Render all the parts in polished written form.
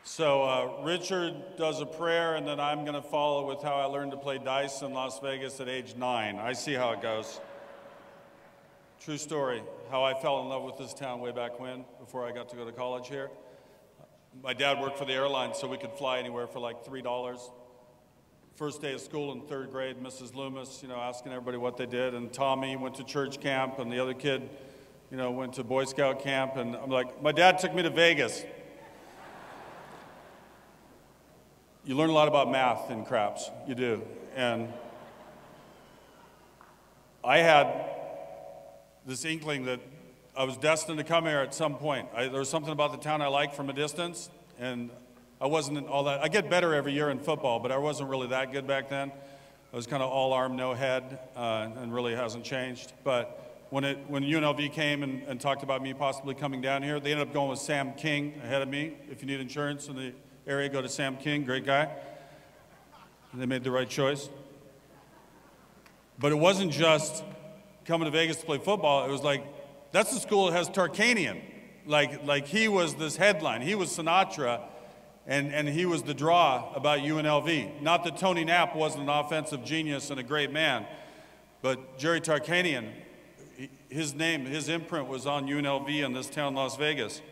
So Richard does a prayer, and then I'm going to follow with how I learned to play dice in Las Vegas at age 9. I see how it goes. True story, how I fell in love with this town way back when, before I got to go to college here. My dad worked for the airline, so we could fly anywhere for like $3. First day of school in 3rd grade, Mrs. Loomis, asking everybody what they did, and Tommy went to church camp, and the other kid, went to Boy Scout camp, and I'm like, my dad took me to Vegas. You learn a lot about math in craps, you do. And I had this inkling that I was destined to come here at some point. There was something about the town I liked from a distance, and I wasn't all that. I get better every year in football, but I wasn't really that good back then. I was kind of all arm, no head, and really hasn't changed. But when UNLV came and talked about me possibly coming down here, they ended up going with Sam King ahead of me. If you need insurance in the area, go to Sam King, great guy. And they made the right choice. But it wasn't just coming to Vegas to play football. It was like, that's the school that has Tarkanian. Like he was this headline. He was Sinatra, and he was the draw about UNLV. Not that Tony Knapp wasn't an offensive genius and a great man, but Jerry Tarkanian, his name, his imprint was on UNLV in this town, Las Vegas.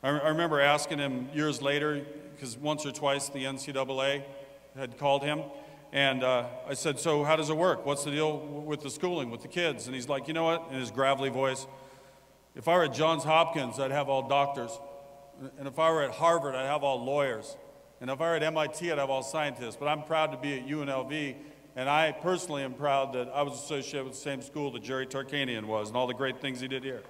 I remember asking him years later, because once or twice the NCAA had called him, and I said, so how does it work? What's the deal with the schooling, with the kids? And he's like, you know what, in his gravelly voice, if I were at Johns Hopkins, I'd have all doctors. And if I were at Harvard, I'd have all lawyers. And if I were at MIT, I'd have all scientists. But I'm proud to be at UNLV, and I personally am proud that I was associated with the same school that Jerry Tarkanian was and all the great things he did here.